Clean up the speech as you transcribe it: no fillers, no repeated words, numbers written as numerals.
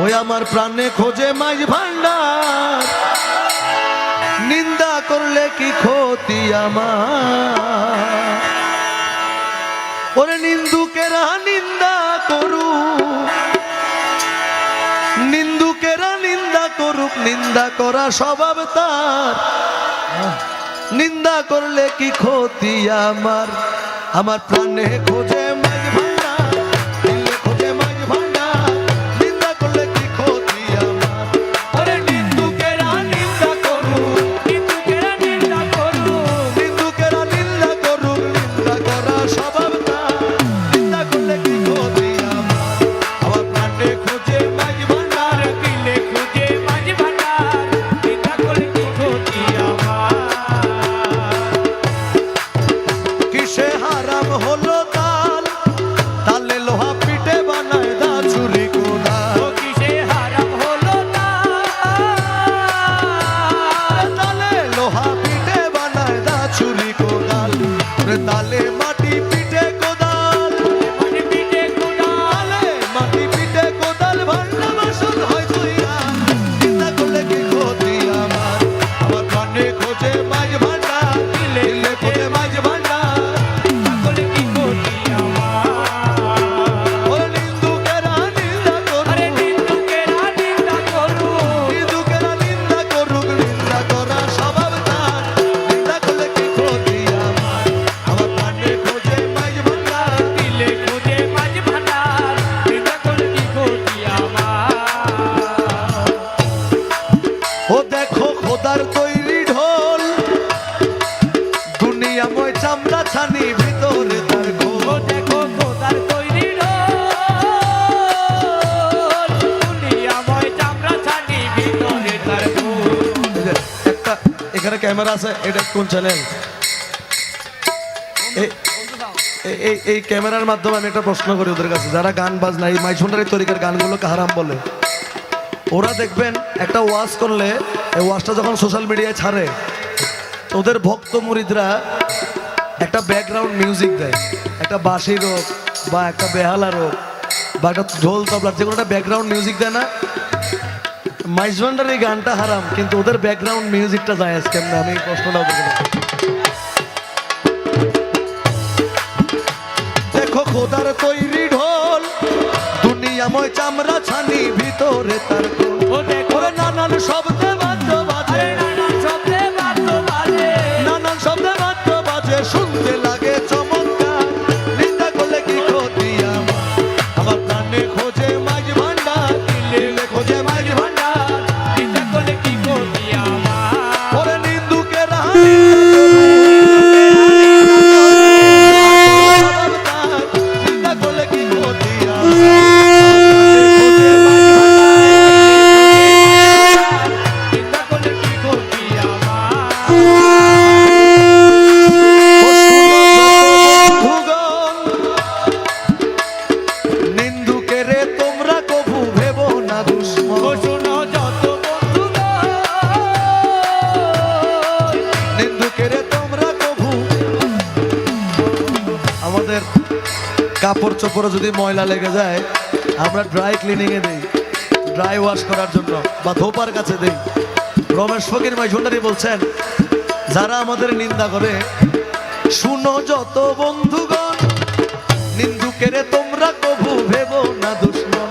ওই আমার প্রাণে খোঁজে মাঝ ভান্ডার, নিন্দা করলে কি ক্ষতি আমার। ওরে নিন্দুকেরা নিন্দা করুক, নিন্দুকেরা নিন্দা করুক, নিন্দা করা স্বভাব তার, নিন্দা করলে কি ক্ষতি আমার। আমার প্রাণে খোঁজে মাঝ ভান্ডার, দিলে খোঁজে মাঝ ভান্ডার, নিন্দা করলে কি ক্ষতি আমার। ওরে নিন্দুকেরা নিন্দা করুক, নিন্দুকেরা নিন্দা করুক, নিন্দুকেরা নিন্দা করুক, নিন্দা করা স্বভাব তার, নিন্দা করলে কি ক্ষতি আমার। আমার প্রাণে খোঁজে মাঝ ভান্ডার, দিলে খুঁজে মাঝ ভান্ডার, নিন্দা করলে কি ক্ষতি আমার। কিসে হারাম হলো তাল, তালে লোহা পিঠে বানায় দা চুরি কোদাল। ও কিসে হারাম হলো তালে লোহা পিঠে বানায় দা চুরি কোদাল, তালে মাটি পিঠে কোদাল, মানে পিঠে কোদাল, তালে মাটি পিঠে কোদাল, ভান্ডা বাসন হয় চুইয়া, চিন্তা করলে কি ক্ষতি আমার। আমার প্রাণে খোঁজে মাঝ ভান্ডার, দিলে খোঁজে মাঝ ভান্ডার, নিন্দা করলে কি ক্ষতি আমার। ওরে নিন্দুকেরা নিন্দা আরে করুক, নিন্দুকেরা নিন্দা করুক, নিন্দুকেরা নিন্দা করুক, নিন্দা করা স্বভাব তার, নিন্দা করলে কি ক্ষতি আমার। আমার প্রাণে খোঁজে মাঝ ভান্ডার, দিলে খুঁজে মাঝ ভান্ডার, নিন্দা করলে কি ক্ষতি আমার। ও দেখো খোদার তৈরি ঢোল, দুনিয়াময় চামড়া ছানি, ভিতরে তার ও খোল। দেখো খোদার তৈরি ঢোল, দুনিয়াময় চামড়া ছানি, ভিতরে তার ফুল। এই যে একটা এখানে ক্যামেরা আছে, এটা কোন চ্যানেল? এই ক্যামেরার মাধ্যমে আমি একটা প্রশ্ন করি ওদের কাছে, যারা গান বাজনা এই মাইসুন্ডারি তরিকার গানগুলোকে হারাম বলে, ওরা দেখবেন একটা ওয়াজ করলে এই ওয়াজটা যখন সোশ্যাল মিডিয়ায় ছাড়ে, তো ওদের ভক্ত মুরিদরা একটা ব্যাকগ্রাউন্ড মিউজিক দেয়, একটা বাঁশির হোক বা একটা বেহালার হোক বা একটা ঢোল তবলার, যে কোনো একটা ব্যাকগ্রাউন্ড মিউজিক দেয় না। মাইজভান্ডার এই গানটা হারাম, কিন্তু ওদের ব্যাকগ্রাউন্ড মিউজিকটা যায় কেমনে, আমি এই প্রশ্নটা ওদের কাছে। দেখো খোদার তৈরি ঢোল, দুনিয়াময় চামড়া ছানি, ভিতরে তার খোল। ও দেখো ওরে নানান শব্দে বাদ্য বাজে, আরে নানান শব্দে বাদ্য বাজে, নানান শব্দে বাদ্য বাজে, শুনতে লাগে চমৎকার, নিন্দা করলে কি ক্ষতি আমার। আমার প্রাণে খোঁজে মাঝ ভান্ডার, দিলে খোঁজে মাঝ ভান্ডার, নিন্দা করলে কি ক্ষতি আমার। ওরে নিন্দুকেরা নিন্দা করলে কি ক্ষতি আমার। নিন্দা করলে কি ক্ষতি আমার। নিন্দুকেরে তোমরা কভু ভেবো না দুশ্মন, ও শোনো যত বন্ধুগণ, নিন্দুকেরে তোমরা কভু। আমাদের কাপড় চোপড়ে যদি ময়লা লেগে যায়, আমরা ড্রাই ক্লিনিং এ দেই, ড্রাই ওয়াশ করার জন্য, বা ধোপার কাছে দেই। রমেশ ফকির মাইঝুন্ডারি বলছেন, যারা আমাদের নিন্দা করে, শুনো যত বন্ধুগণ, নিন্দুকেরে তোমরা কভু ভেবো না দুশ্মন।